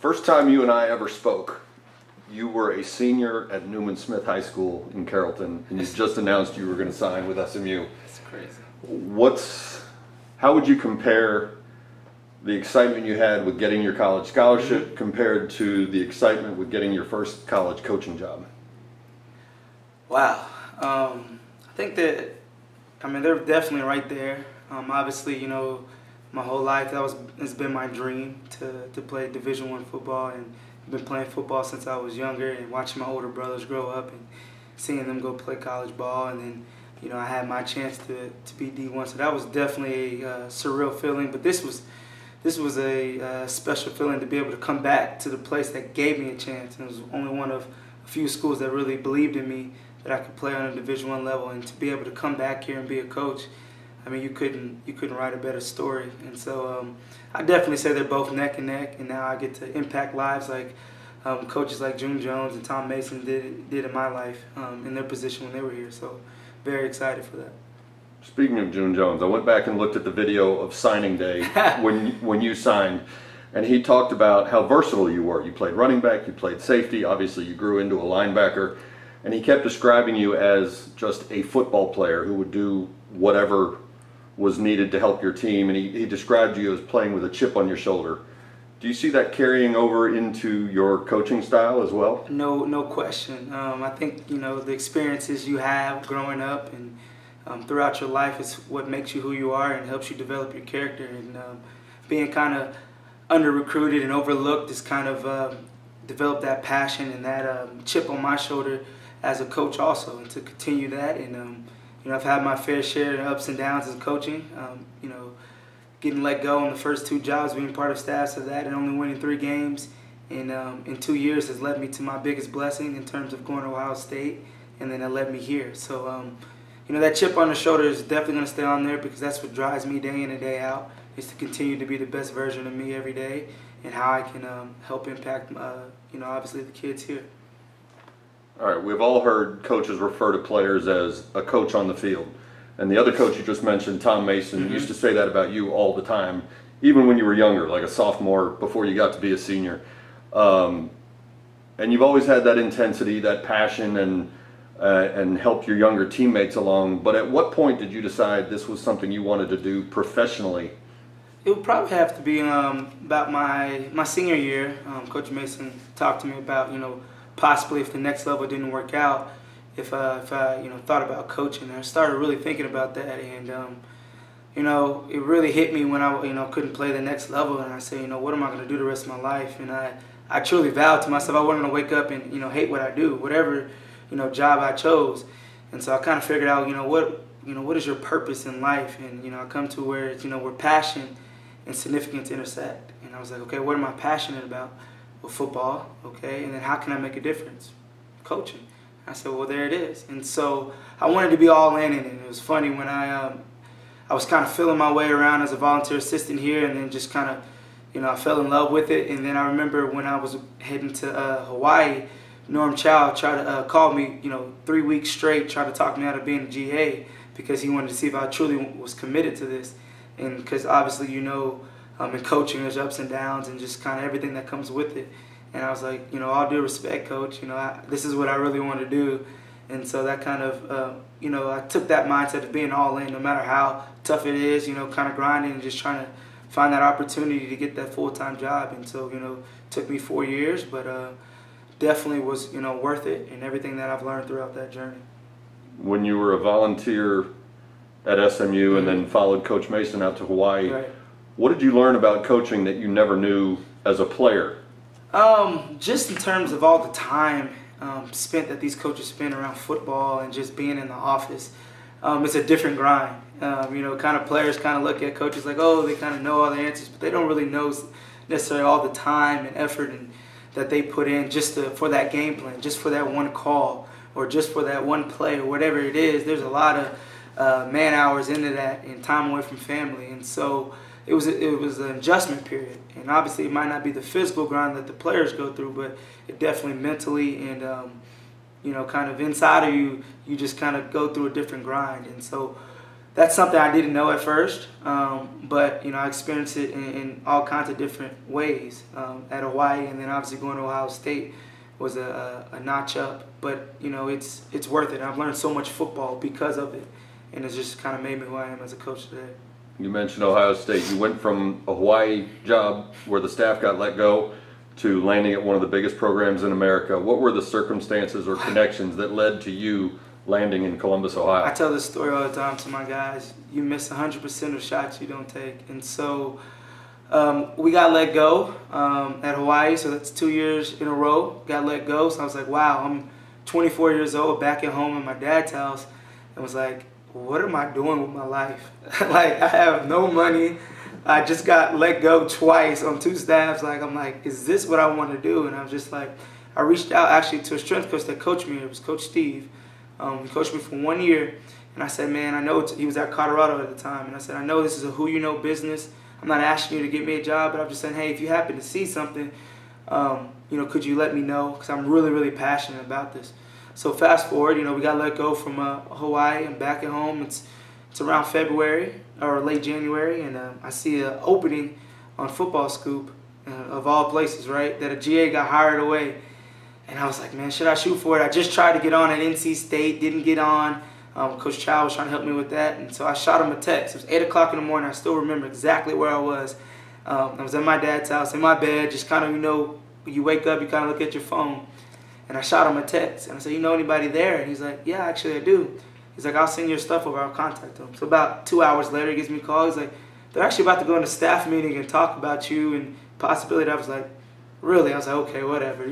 First time you and I ever spoke, you were a senior at Newman Smith High School in Carrollton, and you just announced you were going to sign with SMU. It's crazy. How would you compare the excitement you had with getting your college scholarship compared to the excitement with getting your first college coaching job? Wow. I think that, they're definitely right there. Obviously, my whole life has been my dream to play Division I football, and I've been playing football since I was younger, and watching my older brothers grow up and seeing them go play college ball, and then I had my chance to be D1, so that was definitely a surreal feeling. But this was a special feeling to be able to come back to the place that gave me a chance, and it was only one of a few schools that really believed in me that I could play on a Division I level, and to be able to come back here and be a coach. You couldn't write a better story. And so I definitely say they're both neck and neck, and now I get to impact lives like coaches like June Jones and Tom Mason did in my life in their position when they were here. So very excited for that. Speaking of June Jones, I went back and looked at the video of signing day when you signed, and he talked about how versatile you were. You played running back, you played safety, obviously you grew into a linebacker, and he kept describing you as just a football player who would do whatever was needed to help your team, and he described you as playing with a chip on your shoulder. Do you see that carrying over into your coaching style as well? No question. I think the experiences you have growing up and throughout your life is what makes you who you are and helps you develop your character. And being kind of under-recruited and overlooked is kind of developed that passion and that chip on my shoulder as a coach also, and to continue that. And I've had my fair share of ups and downs as coaching. Getting let go in the first two jobs, being part of staffs of that, and only winning 3 games in 2 years has led me to my biggest blessing in terms of going to Ohio State, and then it led me here. So, that chip on the shoulder is definitely going to stay on there, because that's what drives me day in and day out, is to continue to be the best version of me every day, and how I can help impact, obviously the kids here. All right, we've all heard coaches refer to players as a coach on the field. And the other coach you just mentioned, Tom Mason, used to say that about you all the time, even when you were younger, like a sophomore before you got to be a senior. And you've always had that intensity, that passion, and helped your younger teammates along. But at what point did you decide this was something you wanted to do professionally? It would probably have to be about my senior year. Coach Mason talked to me about, possibly if the next level didn't work out, if I thought about coaching. And I started really thinking about that, and it really hit me when I couldn't play the next level, and I said, what am I going to do the rest of my life? And I truly vowed to myself I wasn't going to wake up and hate what I do, whatever job I chose. And so I kind of figured out what is your purpose in life, and I come to where it's where passion and significance intersect. And I was like, okay, what am I passionate about? Well, football, okay, and then how can I make a difference? Coaching. I said, well, there it is. And so I wanted to be all in it. And it was funny when I was kind of feeling my way around as a volunteer assistant here, and then just kind of, I fell in love with it. And then I remember when I was heading to Hawaii, Norm Chow tried to call me, 3 weeks straight, tried to talk me out of being a GA, because he wanted to see if I truly was committed to this. And because obviously, in coaching, there's ups and downs and just kind of everything that comes with it. And I was like, all due respect, Coach, this is what I really want to do. And so that kind of, I took that mindset of being all in, no matter how tough it is, kind of grinding and just trying to find that opportunity to get that full-time job. And so, it took me 4 years, but definitely was, worth it, and everything that I've learned throughout that journey. When you were a volunteer at SMU and then followed Coach Mason out to Hawaii, right. What did you learn about coaching that you never knew as a player? Just in terms of all the time spent that these coaches spend around football and just being in the office, it's a different grind. Kind of players kind of look at coaches like, oh, they kind of know all the answers, but they don't really know necessarily all the time and effort that they put in just for that game plan, just for that one call, or just for that one play, or whatever it is. There's a lot of man hours into that and time away from family, and so it was an adjustment period. And obviously it might not be the physical grind that the players go through, but it definitely mentally and kind of inside of you just kind of go through a different grind. And so that's something I didn't know at first, but I experienced it in all kinds of different ways at Hawaii, and then obviously going to Ohio State was a notch up. But it's worth it. I've learned so much football because of it, and it's just kind of made me who I am as a coach today. You mentioned Ohio State. You went from a Hawaii job where the staff got let go to landing at one of the biggest programs in America. What were the circumstances or connections that led to you landing in Columbus, Ohio? I tell this story all the time to my guys. You miss 100% of shots you don't take. And so we got let go at Hawaii, so that's 2 years in a row, got let go. So I was like, wow, I'm 24 years old, back at home in my dad's house, and was like, what am I doing with my life? Like, I have no money. I just got let go twice on 2 staffs. Like, I'm like, is this what I want to do? And I was just like, I reached out actually to a strength coach that coached me. It was Coach Steve. He coached me for 1 year. And I said, man, I know he was at Colorado at the time. And I said, I know this is a who you know business. I'm not asking you to get me a job, but I'm just saying, hey, if you happen to see something, could you let me know? Because I'm really, really passionate about this. So fast forward, we got let go from Hawaii and back at home. It's around February or late January, and I see an opening on Football Scoop, of all places, right, that a GA got hired away. And I was like, man, should I shoot for it? I just tried to get on at NC State, didn't get on. Coach Chow was trying to help me with that, and so I shot him a text. It was 8 o'clock in the morning. I still remember exactly where I was. I was at my dad's house, in my bed, just kind of, when you wake up, you kind of look at your phone. And I shot him a text, and I said, you know anybody there? And he's like, yeah, actually I do. He's like, I'll send your stuff over, I'll contact them. So about 2 hours later, he gives me a call. He's like, they're actually about to go into staff meeting and talk about you and possibility. I was like, really? I was like, okay, whatever,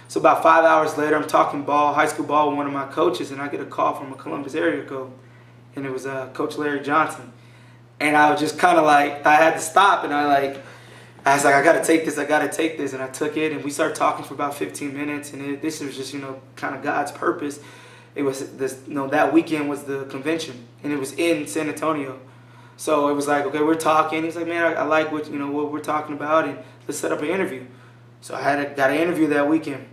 So about 5 hours later, I'm talking ball, high school ball with one of my coaches, and I get a call from a Columbus area code. And it was Coach Larry Johnson. And I was just kind of like, I had to stop, and I was like, I got to take this, and I took it, and we started talking for about 15 minutes, and this was just, kind of God's purpose. It was this, that weekend was the convention, and it was in San Antonio. So it was like, okay, we're talking. He's like, man, I like what we're talking about, and let's set up an interview. So I got an interview that weekend,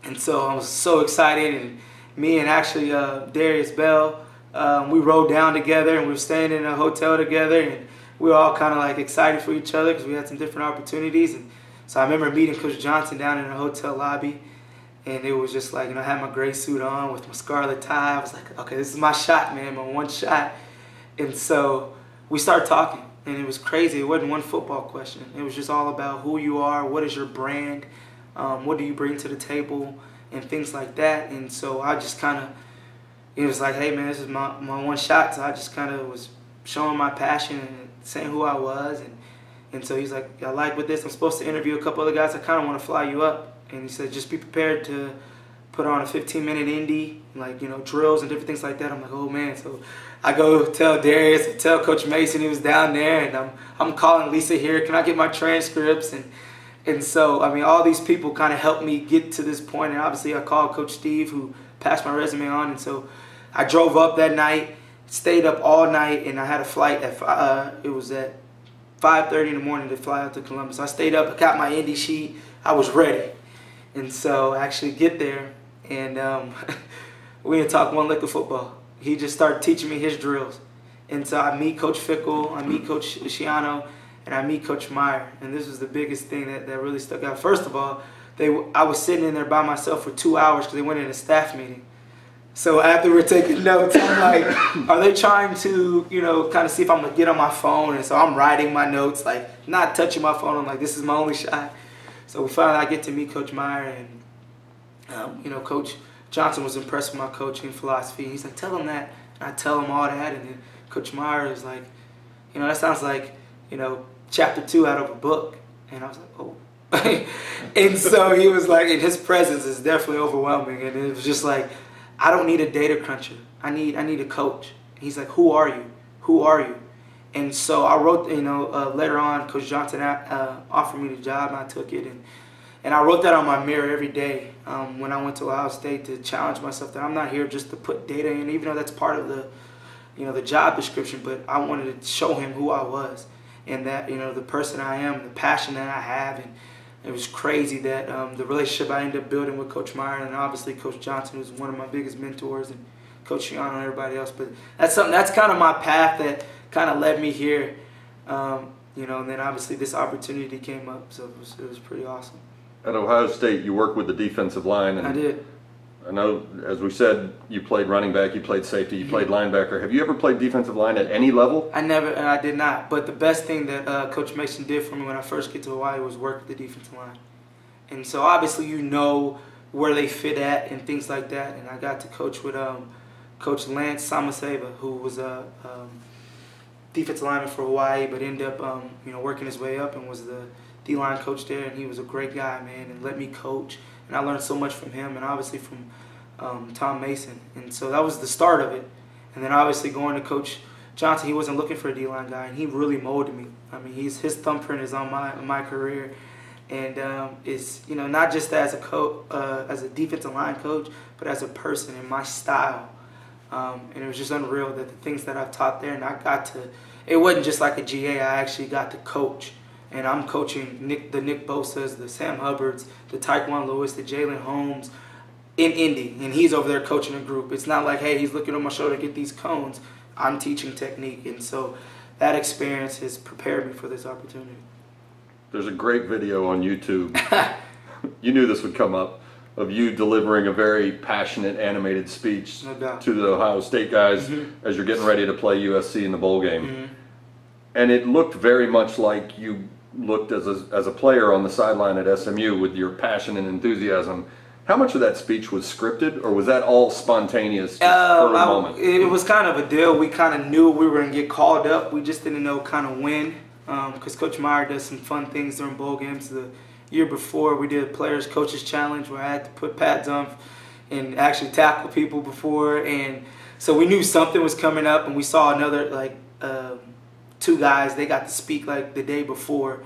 and so I was so excited, and me and actually Darius Bell, we rode down together, and we were staying in a hotel together, and we were all kind of excited for each other because we had some different opportunities. And so I remember meeting Coach Johnson down in a hotel lobby, and it was just I had my gray suit on with my scarlet tie. I was like, okay, this is my shot, man, my one shot. And so we started talking, and it was crazy. It wasn't one football question. It was just all about who you are, what is your brand, what do you bring to the table, and things like that. And so I just it was like, hey, man, this is my one shot. So I just kind of was showing my passion and saying who I was. And so he's like, I like with this. I'm supposed to interview a couple other guys. I kind of want to fly you up. And he said, just be prepared to put on a 15-minute indie, drills and different things like that. I'm like, oh, man. So I go tell Darius, tell Coach Mason he was down there. And I'm calling Lisa here. Can I get my transcripts? And so, all these people kind of helped me get to this point. And obviously I called Coach Steve, who passed my resume on. And so I drove up that night, stayed up all night, and I had a flight it was at 5:30 in the morning to fly out to Columbus. I stayed up, I got my indie sheet, I was ready. And so I actually get there, and we didn't talk one lick of football. He just started teaching me his drills. And so I meet Coach Fickle, I meet Coach Schiano, and I meet Coach Meyer. And this was the biggest thing that really stuck out. First of all, I was sitting in there by myself for 2 hours because they went in a staff meeting. So after we're taking notes, I'm like, are they trying to, kind of see if I'm going to get on my phone? And so I'm writing my notes, not touching my phone. I'm like, this is my only shot. So I get to meet Coach Meyer, and, Coach Johnson was impressed with my coaching philosophy. He's like, tell him that. And I tell him all that. And then Coach Meyer is like, that sounds like, chapter 2 out of a book. And I was like, oh. And so he was like, and his presence is definitely overwhelming. And it was just like, I don't need a data cruncher. I need a coach. He's like, who are you? Who are you? And so I wrote, later on, Coach Johnson offered me the job, and I took it. And I wrote that on my mirror every day when I went to Ohio State to challenge myself that I'm not here just to put data in, even though that's part of the job description, but I wanted to show him who I was and that, the person I am, the passion that I have. And it was crazy that the relationship I ended up building with Coach Meyer and obviously Coach Johnson, who's one of my biggest mentors, and Coach Shiano and everybody else. But that's kind of my path that kind of led me here. You know, and then obviously this opportunity came up, so it was pretty awesome. At Ohio State, you worked with the defensive line. And I did. I know, as we said, you played running back, you played safety, you played linebacker. Have you ever played defensive line at any level? I did not. But the best thing that Coach Mason did for me when I first get to Hawaii was work with the defensive line. And so obviously you know where they fit at and things like that. And I got to coach with Coach Lance Samaseva, who was a defensive lineman for Hawaii, but ended up you know, working his way up and was the D-line coach there. And he was a great guy, man, and let me coach. And I learned so much from him and obviously from Tom Mason. And so that was the start of it. And then obviously going to Coach Johnson, he wasn't looking for a D-line guy, and he really molded me. I mean, his thumbprint is on my career. And it's, you know, not just as a defensive line coach, but as a person and my style. And it was just unreal that the things that I've taught there, and I got to, it wasn't just like a GA, I actually got to coach. And I'm coaching the Nick Bosa's, the Sam Hubbards, the Taekwon Lewis, the Jalen Holmes in Indy. And he's over there coaching a group. It's not like, hey, he's looking on my shoulder to get these cones. I'm teaching technique. And so that experience has prepared me for this opportunity. There's a great video on YouTube. You knew this would come up, of you delivering a very passionate, animated speech to the Ohio State guys as you're getting ready to play USC in the bowl game. And it looked very much like you looked as a player on the sideline at SMU with your passion and enthusiasm. How much of that speech was scripted, or was that all spontaneous, moment? It was kind of a deal. We kind of knew we were going to get called up. We just didn't know kind of when, because Coach Meyer does some fun things during bowl games. The year before, we did a Players Coaches Challenge where I had to put pads on and actually tackle people before. And so we knew something was coming up, and we saw another, like, two guys, they got to speak like the day before,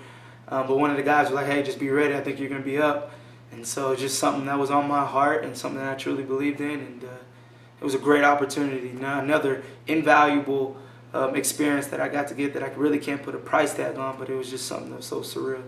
but one of the guys was like, hey, just be ready, I think you're going to be up. And so just something that was on my heart and something that I truly believed in, and it was a great opportunity. Now another invaluable experience that I got to get that I really can't put a price tag on, but it was just something that was so surreal.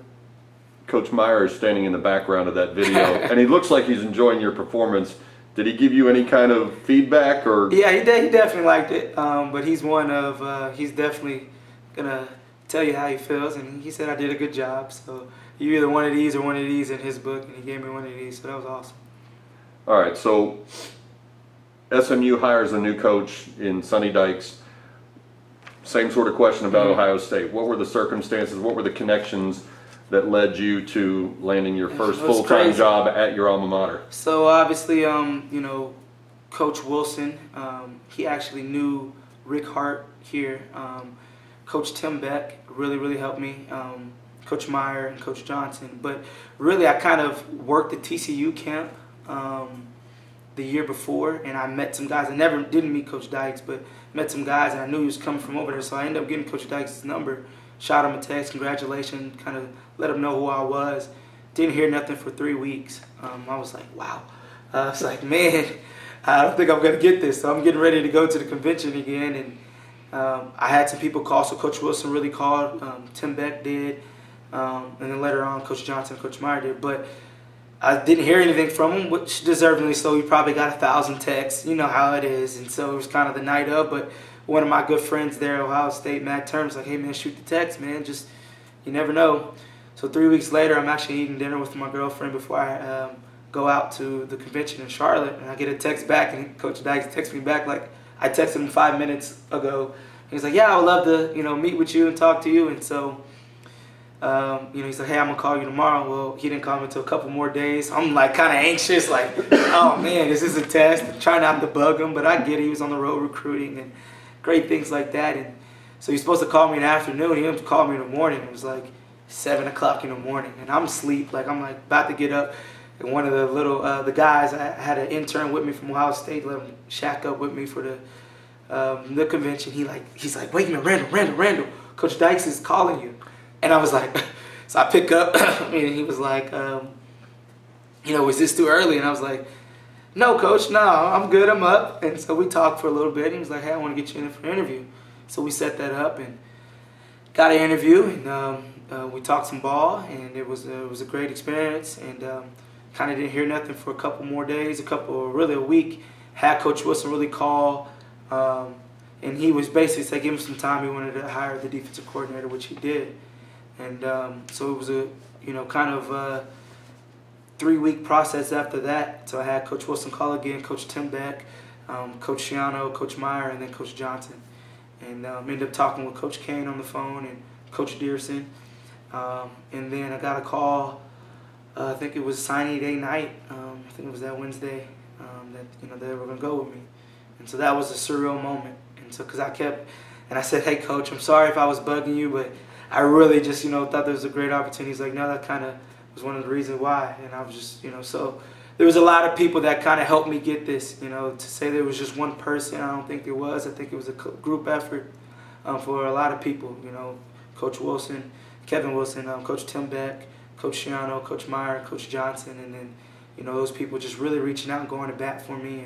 Coach Meyer is standing in the background of that video, and he looks like he's enjoying your performance. Did he give you any kind of feedback? Or? Yeah, he definitely liked it, but he's one of, he's definitely gonna tell you how he feels, and he said I did a good job. So you either one of these or one of these in his book, and he gave me one of these, so that was awesome. All right, so SMU hires a new coach in Sonny Dykes. Same sort of question about Ohio State. What were the circumstances? What were the connections that led you to landing your first full-time job at your alma mater? So obviously, you know, Coach Wilson, he actually knew Rick Hart here. Coach Tim Beck really helped me, Coach Meyer and Coach Johnson. But really, I kind of worked at TCU camp the year before, and I met some guys. I didn't meet Coach Dykes, but met some guys, and I knew he was coming from over there. So I ended up getting Coach Dykes' number, shot him a text, congratulations, kind of let him know who I was. Didn't hear nothing for 3 weeks. I was like, wow. I was like, man, I don't think I'm going to get this. So I'm getting ready to go to the convention again, and I had some people call, so Coach Wilson really called, Tim Beck did, and then later on Coach Johnson and Coach Meyer did. But I didn't hear anything from him, which deservedly so. He probably got 1,000 texts. You know how it is. And so it was kind of the night of. But one of my good friends there at Ohio State, Matt Turner, was like, hey, man, shoot the text, man. Just, you never know. So 3 weeks later, I'm actually eating dinner with my girlfriend before I go out to the convention in Charlotte. And I get a text back, and Coach Dykes texts me back like, I texted him 5 minutes ago. He was like, yeah, I would love to, you know, meet with you and talk to you. And so, you know, he's like, hey, I'm going to call you tomorrow. Well, he didn't call me until a couple more days. I'm like kind of anxious, like, oh, man, this is a test. I'm trying not to bug him, but I get it. He was on the road recruiting and great things like that. And so he's supposed to call me in the afternoon. He didn't call me in the morning. It was like 7 o'clock in the morning. And I'm asleep. Like, I'm like about to get up. And one of the little, the guys, I had an intern with me from Ohio State, let him shack up with me for the convention. He's like, wait a minute, Randall, Coach Dykes is calling you. And I was like, so I pick up, and he was like, you know, is this too early? And I was like, no, Coach, no, I'm good, I'm up. And so we talked for a little bit. He was like, hey, I want to get you in for an interview. So we set that up and got an interview, and we talked some ball, and it was a great experience. And kind of didn't hear nothing for a couple more days, really a week. had Coach Wilson really call, and he was basically saying, give him some time. He wanted to hire the defensive coordinator, which he did. And so it was a, kind of a 3-week process after that. So I had Coach Wilson call again, Coach Tim Beck, Coach Shiano, Coach Meyer, and then Coach Johnson. And ended up talking with Coach Kane on the phone and Coach Dearson. And then I got a call, I think it was signing day night. I think it was that Wednesday that they were going to go with me. And so that was a surreal moment. And so because I said, hey, Coach, I'm sorry if I was bugging you, but I really just, thought there was a great opportunity. He's like, no, that kind of was one of the reasons why. And I was just, so there was a lot of people that kind of helped me get this, to say there was just one person. I don't think there was. I think it was a group effort for a lot of people, Coach Wilson, Kevin Wilson, Coach Tim Beck, Coach Shiano, Coach Meyer, Coach Johnson, and then, those people just really reaching out and going to bat for me.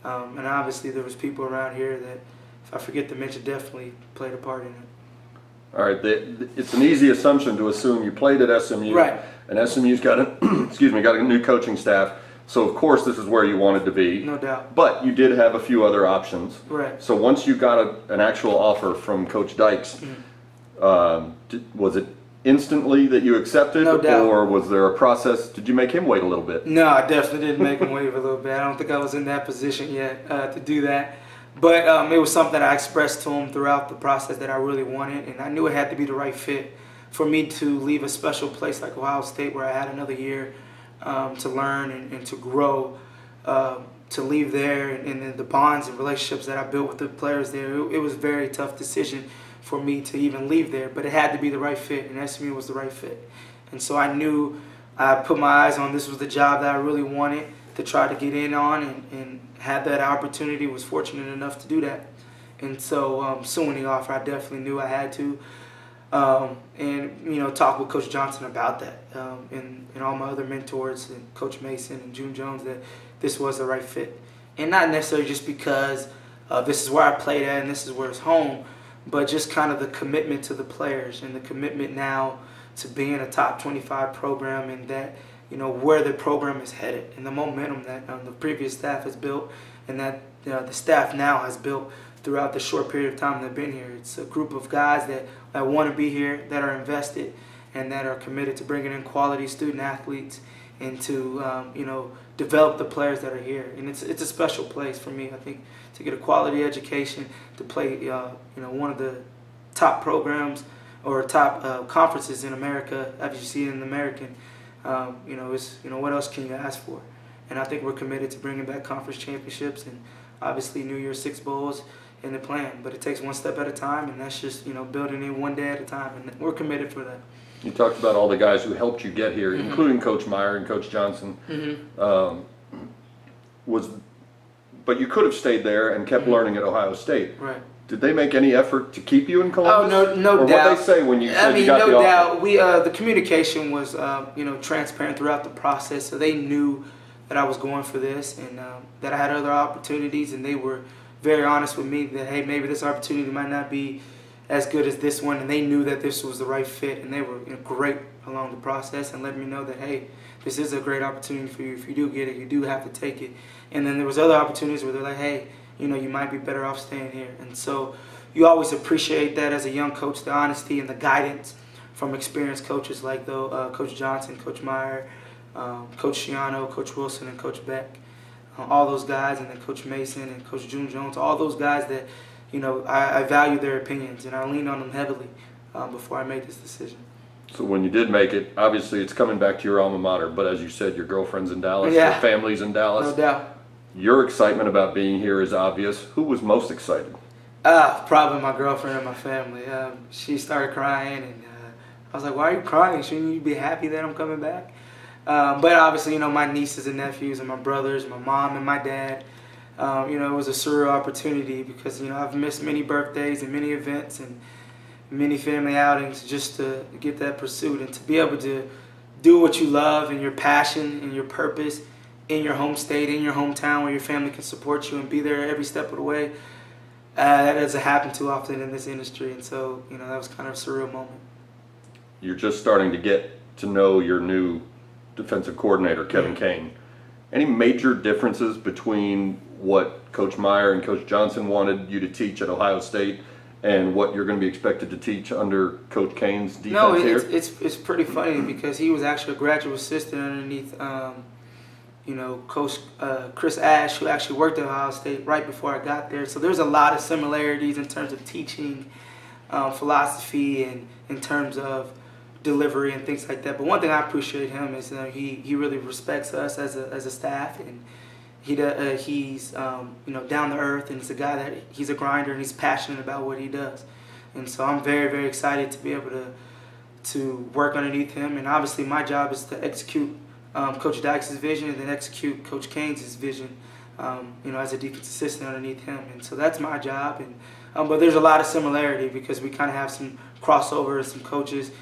And obviously there was people around here that, if I forget to mention, definitely played a part in it. All right, it's an easy assumption to assume you played at SMU, right? And SMU's got a new coaching staff. So of course this is where you wanted to be, no doubt. But you did have a few other options, right? So once you got an actual offer from Coach Dykes, was it instantly that you accepted, no doubt. Or was there a process? Did you make him wait a little bit? No, I definitely didn't make him wait a little bit. I don't think I was in that position yet to do that. But it was something I expressed to him throughout the process that I really wanted, and I knew it had to be the right fit for me to leave a special place like Ohio State, where I had another year to learn and to grow, to leave there, and then the bonds and relationships that I built with the players there. It was a very tough decision for me to even leave there, but it had to be the right fit, and SMU was the right fit. And so I knew I put my eyes on this was the job that I really wanted to try to get in on, and had that opportunity, was fortunate enough to do that. And so soon the offer, I definitely knew I had to, and talk with Coach Johnson about that, and all my other mentors, and Coach Mason and June Jones, that this was the right fit. And not necessarily just because this is where I played at and this is where it's home, but just kind of the commitment to the players and the commitment now to being a top 25 program, and that, where the program is headed and the momentum that the previous staff has built, and that the staff now has built throughout the short period of time they've been here. It's a group of guys that want to be here, that are invested, and that are committed to bringing in quality student athletes and to develop the players that are here. And it's a special place for me, I think, to get a quality education, to play one of the top programs or top conferences in America, as you see in the American. What else can you ask for? And I think we're committed to bringing back conference championships, and obviously New Year's Six Bowls in the plan. But it takes one step at a time, and that's just building it one day at a time, and we're committed for that. You talked about all the guys who helped you get here, including Coach Meyer and Coach Johnson. But you could have stayed there and kept learning at Ohio State. Right. Did they make any effort to keep you in Columbus? Oh, no or doubt. What they say when you said you got the offer? No doubt. We the communication was transparent throughout the process, so they knew that I was going for this, and that I had other opportunities, and they were very honest with me that, hey, maybe this opportunity might not be as good as this one, and they knew that this was the right fit, and they were great along the process and let me know that, hey, this is a great opportunity for you. If you do get it, you do have to take it. And then there was other opportunities where they're like, hey, you might be better off staying here. And so you always appreciate that as a young coach, the honesty and the guidance from experienced coaches like Coach Johnson, Coach Meyer, Coach Shiano, Coach Wilson, and Coach Beck. All those guys, and then Coach Mason and Coach June Jones, all those guys that, I value their opinions, and I leaned on them heavily before I made this decision. So when you did make it, obviously it's coming back to your alma mater, but as you said, your girlfriend's in Dallas, yeah. Your family's in Dallas. No doubt. Your excitement about being here is obvious. Who was most excited? Probably my girlfriend and my family. She started crying, and I was like, why are you crying? Shouldn't you be happy that I'm coming back? But obviously, my nieces and nephews and my brothers, my mom and my dad, it was a surreal opportunity because, I've missed many birthdays and many events and many family outings just to get that pursuit, and to be able to do what you love and your passion and your purpose in your home state, in your hometown, where your family can support you and be there every step of the way. That doesn't happen too often in this industry, and so, that was kind of a surreal moment. You're just starting to get to know your new defensive coordinator, Kevin Kane. Any major differences between what Coach Meyer and Coach Johnson wanted you to teach at Ohio State and what you're going to be expected to teach under Coach Kane's defense here? No, it's pretty funny because he was actually a graduate assistant underneath, Coach Chris Ash, who actually worked at Ohio State right before I got there. So there's a lot of similarities in terms of teaching, philosophy, and in terms of delivery and things like that. But one thing I appreciate him is he really respects us as a staff, and he's down to earth, and he's a guy that he's a grinder and he's passionate about what he does. And so I'm very, very excited to be able to work underneath him. And obviously my job is to execute Coach Dykes' vision and then execute Coach Kane's vision, as a defense assistant underneath him. And so that's my job. And but there's a lot of similarity because we kind of have some crossover, some coaches.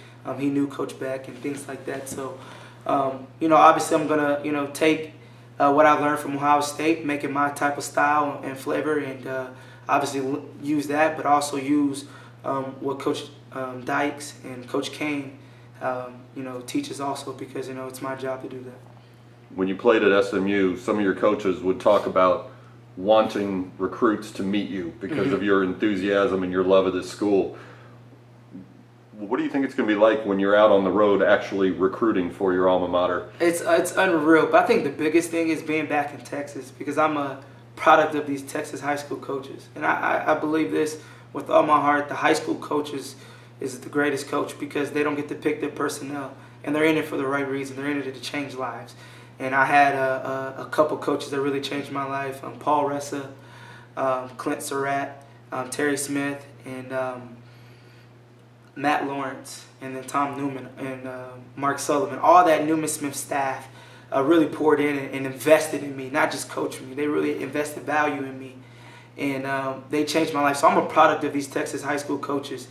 He knew Coach Beck and things like that. So, obviously I'm going to, take what I've learned from Ohio State, make it my type of style and flavor, and obviously use that, but also use what Coach Dykes and Coach Kane, teaches also, because, it's my job to do that. When you played at SMU, some of your coaches would talk about wanting recruits to meet you because of your enthusiasm and your love of this school. What do you think it's going to be like when you're out on the road actually recruiting for your alma mater? It's unreal, but I think the biggest thing is being back in Texas, because I'm a product of these Texas high school coaches. And I believe this with all my heart. The high school coaches is the greatest coach because they don't get to pick their personnel, and they're in it for the right reason. They're in it to change lives. And I had a couple coaches that really changed my life. Paul Ressa, Clint Surratt, Terry Smith, and Matt Lawrence, and then Tom Newman and Mark Sullivan. All that Newman Smith staff really poured in and invested in me, not just coached me. They really invested value in me, and they changed my life. So I'm a product of these Texas high school coaches,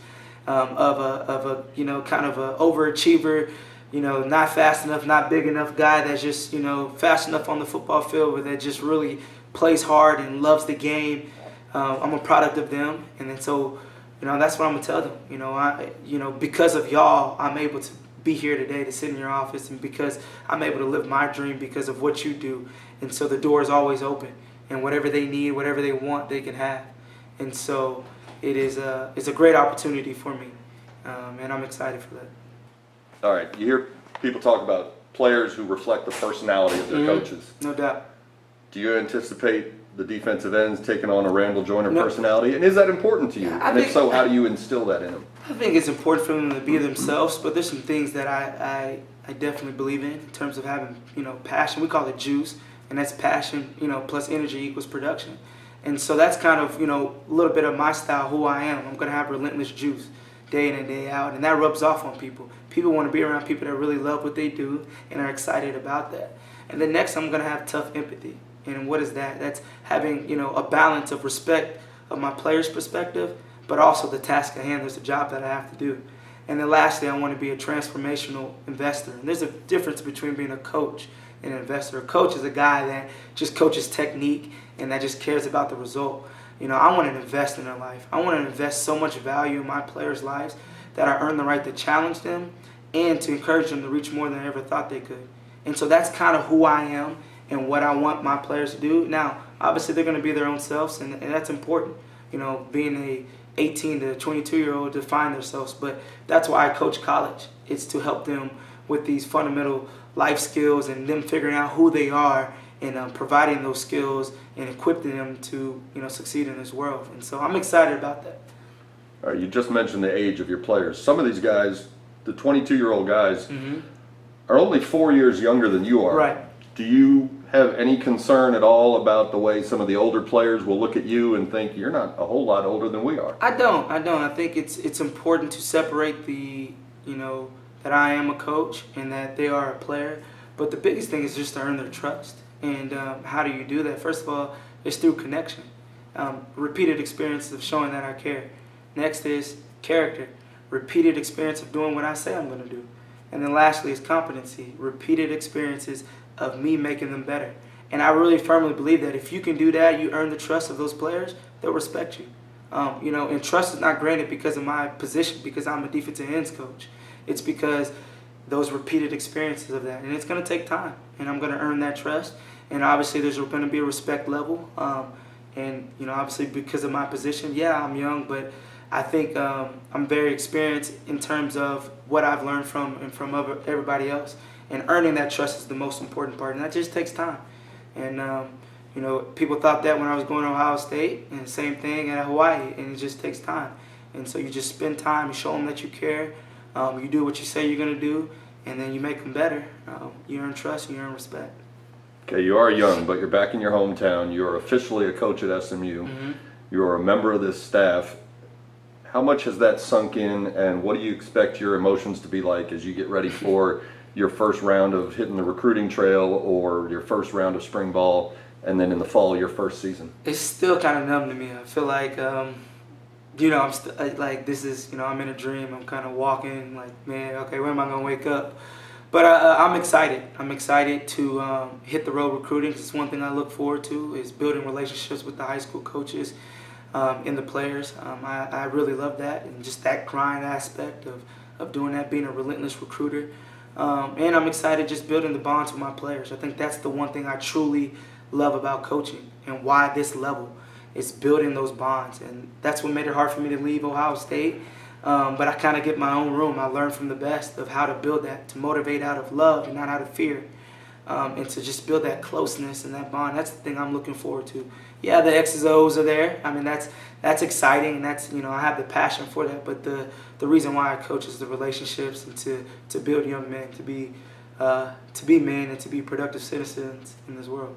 of a kind of a overachiever, not fast enough, not big enough guy that's just fast enough on the football field, but that just really plays hard and loves the game. I'm a product of them, and then so. That's what I'm gonna tell them. Because of y'all, I'm able to be here today, to sit in your office, and because I'm able to live my dream because of what you do. And so the door is always open, and whatever they need, whatever they want, they can have. And so it's a great opportunity for me, and I'm excited for that. All right, you hear people talk about players who reflect the personality of their coaches. No doubt. Do you anticipate the defensive ends taking on a Randall Joyner personality? And is that important to you? And if so, how do you instill that in them? I think it's important for them to be themselves, but there's some things that I definitely believe in terms of having, passion. We call it juice, and that's passion, plus energy equals production. And so that's kind of, a little bit of my style, who I am. I'm going to have relentless juice day in and day out, and that rubs off on people. People want to be around people that really love what they do and are excited about that. And then next, I'm going to have tough empathy. And what is that? That's having, a balance of respect of my player's perspective, but also the task at hand. There's a job that I have to do. And then lastly, I want to be a transformational investor. And there's a difference between being a coach and an investor. A coach is a guy that just coaches technique and that just cares about the result. I want to invest in their life. I want to invest so much value in my players' lives that I earn the right to challenge them and to encourage them to reach more than they ever thought they could. And so that's kind of who I am and what I want my players to do. Now, obviously, they're going to be their own selves, and that's important. Being a 18 to 22-year-old to find themselves. But that's why I coach college. It's to help them with these fundamental life skills and them figuring out who they are and providing those skills and equipping them to succeed in this world. And so I'm excited about that. All right, you just mentioned the age of your players. Some of these guys, the 22-year-old guys, are only 4 years younger than you are. Right. Do you have any concern at all about the way some of the older players will look at you and think you're not a whole lot older than we are? I don't. I think it's important to separate that I am a coach and that they are a player. But the biggest thing is just to earn their trust. And how do you do that? First of all, it's through connection. Repeated experiences of showing that I care. Next is character. Repeated experience of doing what I say I'm going to do. And then lastly is competency. Repeated experiences of me making them better. And I really firmly believe that if you can do that, you earn the trust of those players, they'll respect you. And trust is not granted because of my position, because I'm a defensive ends coach. It's because those repeated experiences of that. And it's going to take time, and I'm going to earn that trust. And obviously there's going to be a respect level. And, you know, obviously because of my position, yeah, I'm young, but I think I'm very experienced in terms of what I've learned from everybody else. And earning that trust is the most important part, and that just takes time. And, you know, people thought that when I was going to Ohio State, and the same thing at Hawaii, and it just takes time. And so you just spend time, you show them that you care, you do what you say you're going to do, and then you make them better. You earn trust and you earn respect. Okay, you are young, but you're back in your hometown. You're officially a coach at SMU. Mm-hmm. You're a member of this staff. How much has that sunk in, and what do you expect your emotions to be like as you get ready for your first round of hitting the recruiting trail or your first round of spring ball, and then in the fall, your first season? It's still kind of numb to me. I feel like, you know, like this is, you know, I'm in a dream. I'm kind of walking like, man, okay, when am I going to wake up? But I'm excited. I'm excited to hit the road recruiting. It's one thing I look forward to is building relationships with the high school coaches and the players. I really love that, and just that grind aspect of doing that, being a relentless recruiter. And I'm excited just building the bonds with my players. I think that's the one thing I truly love about coaching and why this level is building those bonds. And that's what made it hard for me to leave Ohio State. But I kind of get my own room. I learned from the best of how to build that, to motivate out of love and not out of fear. And to just build that closeness and that bond. That's the thing I'm looking forward to. Yeah, the X's O's are there. I mean, that's exciting, and that's, you know, I have the passion for that. But the reason why I coach is the relationships and to build young men to be men and to be productive citizens in this world.